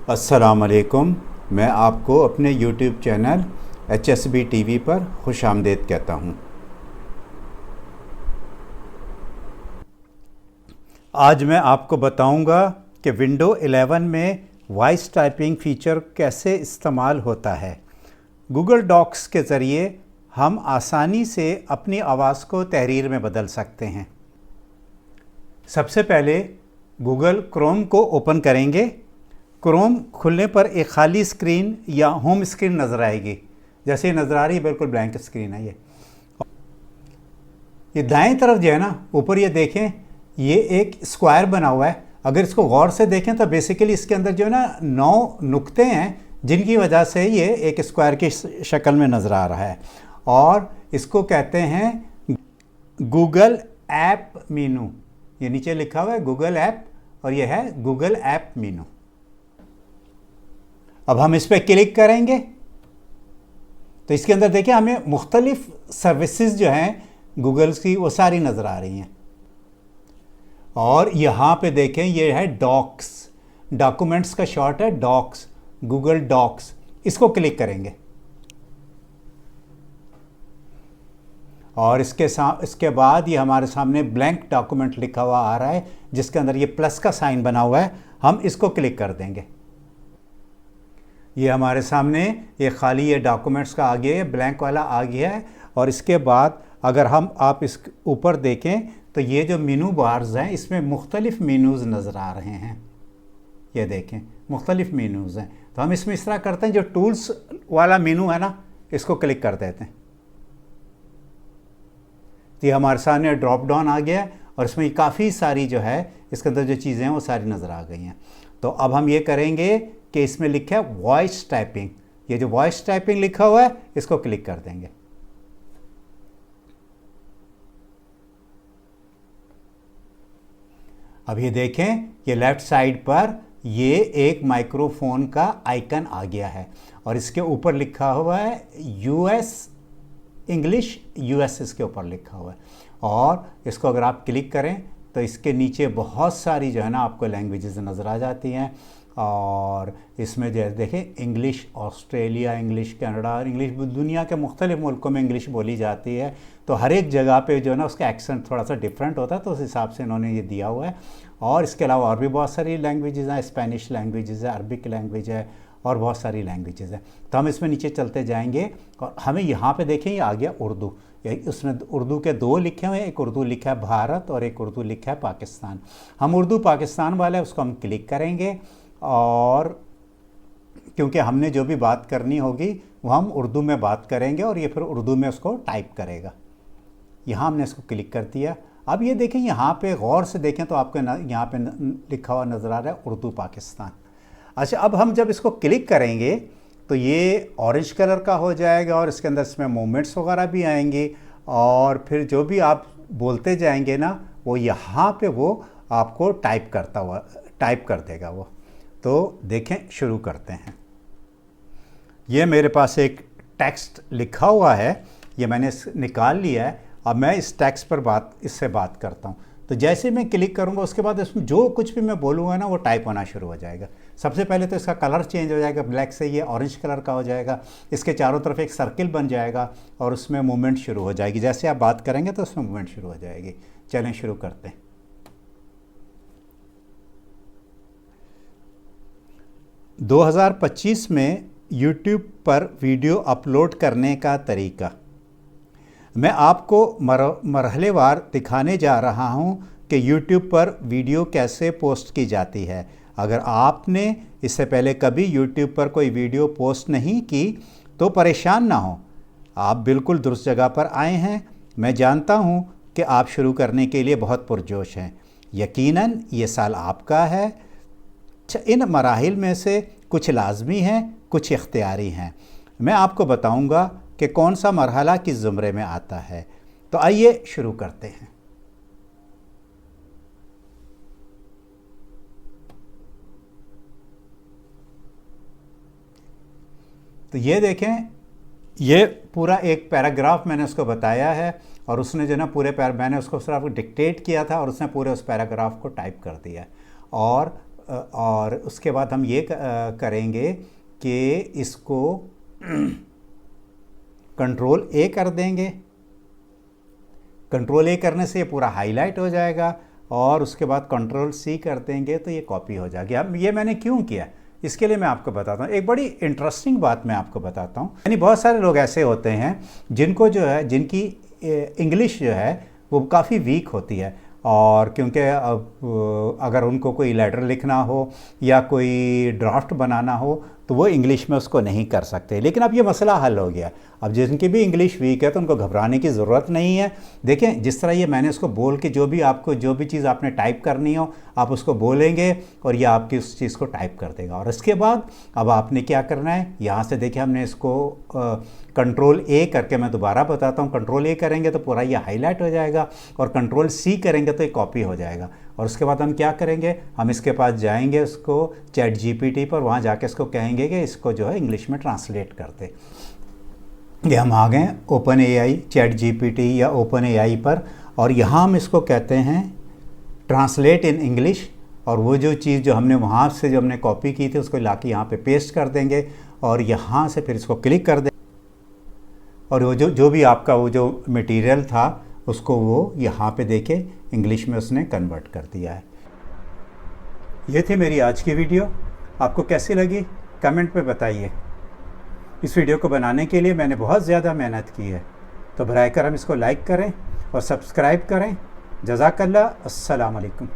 अस्सलाम वालेकुम। मैं आपको अपने YouTube चैनल HSB TV पर खुशामदीद कहता हूँ। आज मैं आपको बताऊंगा कि विंडो 11 में वॉइस टाइपिंग फ़ीचर कैसे इस्तेमाल होता है। गूगल डॉक्स के ज़रिए हम आसानी से अपनी आवाज़ को तहरीर में बदल सकते हैं। सबसे पहले गूगल क्रोम को ओपन करेंगे। क्रोम खुलने पर एक खाली स्क्रीन या होम स्क्रीन नज़र आएगी। जैसे ही नज़र आ रही है बिल्कुल ब्लैंक स्क्रीन है ये दाएं तरफ जो है ना, ऊपर ये देखें, ये एक स्क्वायर बना हुआ है। अगर इसको गौर से देखें तो बेसिकली इसके अंदर जो है ना 9 नुक्ते हैं, जिनकी वजह से ये एक स्क्वायर की शक्ल में नज़र आ रहा है। और इसको कहते हैं गूगल ऐप मीनू। ये नीचे लिखा हुआ है गूगल ऐप और ये है गूगल ऐप मीनू। अब हम इस पर क्लिक करेंगे तो इसके अंदर देखिए हमें मुख्तलिफ सर्विसेज जो हैं गूगल की वो सारी नज़र आ रही हैं। और यहाँ पे देखें ये है डॉक्स, डॉक्यूमेंट्स का शॉर्ट है डॉक्स, गूगल डॉक्स। इसको क्लिक करेंगे और इसके बाद ये हमारे सामने ब्लैंक डॉक्यूमेंट लिखा हुआ आ रहा है, जिसके अंदर ये प्लस का साइन बना हुआ है। हम इसको क्लिक कर देंगे। ये हमारे सामने ये खाली ये डॉक्यूमेंट्स का आ गया है, ब्लैंक वाला आ गया है। और इसके बाद अगर आप इस ऊपर देखें तो ये जो मेनू बार्स हैं इसमें मुख्तलिफ मेनूज़ नज़र आ रहे हैं। ये देखें मुख्तलिफ मेनूज़ हैं। तो हम इसमें इस तरह करते हैं, जो टूल्स वाला मेनू है ना, इसको क्लिक कर देते हैं। तो ये हमारे सामने ड्रॉप डाउन आ गया है और इसमें काफ़ी सारी जो है इसके अंदर जो चीज़ें हैं वो सारी नज़र आ गई हैं। तो अब हम ये करेंगे कि इसमें लिखा है वॉइस टाइपिंग। ये जो वॉइस टाइपिंग लिखा हुआ है इसको क्लिक कर देंगे। अब ये देखें ये लेफ्ट साइड पर ये एक माइक्रोफोन का आइकन आ गया है और इसके ऊपर लिखा हुआ है यूएस इंग्लिश, यूएस इसके ऊपर लिखा हुआ है। और इसको अगर आप क्लिक करें तो इसके नीचे बहुत सारी जो है ना आपको लैंग्वेजेस नज़र आ जाती हैं। और इसमें जैसे देखें English Australia, English Canada, English दुनिया के मुख्तलिफ़ मुल्कों में इंग्लिश बोली जाती है। तो हर एक जगह पे जो है ना उसका एक्सेंट थोड़ा सा डिफरेंट होता है, तो उस हिसाब से इन्होंने ये दिया हुआ है। और इसके अलावा और भी बहुत सारी लैंग्वेजेस हैं, स्पेनिश लैंग्वेजेस है, अरबिक लैंग्वेज है और बहुत सारी लैंग्वेजेस हैं। तो हम इसमें नीचे चलते जाएंगे और हमें यहाँ पे देखें ये आ गया उर्दू। उसमें उर्दू के 2 लिखे हुए हैं, एक उर्दू लिखा है भारत और एक उर्दू लिखा है पाकिस्तान। हम उर्दू पाकिस्तान वाला है उसको हम क्लिक करेंगे और क्योंकि हमने जो भी बात करनी होगी वो हम उर्दू में बात करेंगे और ये फिर उर्दू में उसको टाइप करेगा। यहाँ हमने इसको क्लिक कर दिया। अब ये देखें यहाँ पे गौर से देखें तो आपको यहाँ पे लिखा हुआ नज़र आ रहा है उर्दू पाकिस्तान। अच्छा, अब हम जब इसको क्लिक करेंगे तो ये ऑरेंज कलर का हो जाएगा और इसके अंदर इसमें मूवमेंट्स वगैरह भी आएंगे और फिर जो भी आप बोलते जाएंगे ना वो यहाँ पे वो आपको टाइप कर देगा वो। तो देखें शुरू करते हैं। ये मेरे पास एक टेक्स्ट लिखा हुआ है, ये मैंने निकाल लिया है। अब मैं इस टेक्स्ट पर इससे बात करता हूँ। तो जैसे मैं क्लिक करूँगा उसके बाद इसमें जो कुछ भी मैं बोलूँगा ना वो टाइप होना शुरू हो जाएगा। सबसे पहले तो इसका कलर चेंज हो जाएगा, ब्लैक से ये ऑरेंज कलर का हो जाएगा। इसके चारों तरफ एक सर्किल बन जाएगा और उसमें मूवमेंट शुरू हो जाएगी। जैसे आप बात करेंगे तो उसमें मूवमेंट शुरू हो जाएगी। चलें शुरू करते हैं। 2025 में YouTube पर वीडियो अपलोड करने का तरीका मैं आपको मरहलेवार दिखाने जा रहा हूं कि YouTube पर वीडियो कैसे पोस्ट की जाती है। अगर आपने इससे पहले कभी YouTube पर कोई वीडियो पोस्ट नहीं की तो परेशान ना हो, आप बिल्कुल दुरुस्त जगह पर आए हैं। मैं जानता हूं कि आप शुरू करने के लिए बहुत पुरजोश हैं। यकीनन ये साल आपका है। इन मराहिल में से कुछ लाजमी हैं, कुछ इख्तियारी हैं। मैं आपको बताऊंगा कि कौन सा मरहला किस ज़ुमरे में आता है। तो आइए शुरू करते हैं। तो ये देखें, ये पूरा एक पैराग्राफ मैंने उसको बताया है और उसने जो ना मैंने उसको सिर्फ डिक्टेट किया था और उसने पूरे उस पैराग्राफ को टाइप कर दिया। और और उसके बाद हम ये करेंगे कि इसको कंट्रोल ए कर देंगे। कंट्रोल ए करने से ये पूरा हाईलाइट हो जाएगा और उसके बाद कंट्रोल सी कर देंगे तो ये कॉपी हो जाएगी। अब ये मैंने क्यों किया इसके लिए मैं आपको बताता हूँ। एक बड़ी इंटरेस्टिंग बात मैं आपको बताता हूँ। यानी बहुत सारे लोग ऐसे होते हैं जिनको जो है, जिनकी इंग्लिश जो है वो काफ़ी वीक होती है, और क्योंकि अब अगर उनको कोई लेटर लिखना हो या कोई ड्राफ्ट बनाना हो तो वो इंग्लिश में उसको नहीं कर सकते। लेकिन अब ये मसला हल हो गया। अब जिनकी भी इंग्लिश वीक है तो उनको घबराने की ज़रूरत नहीं है। देखें, जिस तरह ये मैंने उसको बोल के जो भी चीज़ आपने टाइप करनी हो आप उसको बोलेंगे और ये आपकी उस चीज़ को टाइप कर देगा। और इसके बाद अब आपने क्या करना है, यहाँ से देखिए हमने इसको कंट्रोल ए करके, मैं दोबारा बताता हूँ, कंट्रोल ए करेंगे तो पूरा ये हाईलाइट हो जाएगा और कंट्रोल सी करेंगे तो ये कॉपी हो जाएगा। और उसके बाद हम क्या करेंगे, हम इसके पास जाएंगे, उसको चैट जीपीटी पर, वहाँ जाके इसको कहेंगे कि इसको जो है इंग्लिश में ट्रांसलेट कर दे। ये हम आ गए ओपन एआई, चैट जीपीटी या ओपन एआई पर, और यहाँ हम इसको कहते हैं ट्रांसलेट इन इंग्लिश। और वो जो चीज़ जो हमने वहाँ से जो हमने कॉपी की थी उसको लाके यहाँ पे पेस्ट कर देंगे और यहाँ से फिर इसको क्लिक कर देंगे और वो जो भी आपका वो जो मटेरियल था उसको वो यहाँ पे देके इंग्लिश में उसने कन्वर्ट कर दिया है। ये थी मेरी आज की वीडियो। आपको कैसी लगी कमेंट पे बताइए। इस वीडियो को बनाने के लिए मैंने बहुत ज़्यादा मेहनत की है, तो बराए करम इसको लाइक करें और सब्सक्राइब करें। जज़ाकल्लाह। अस्सलाम वालेकुम।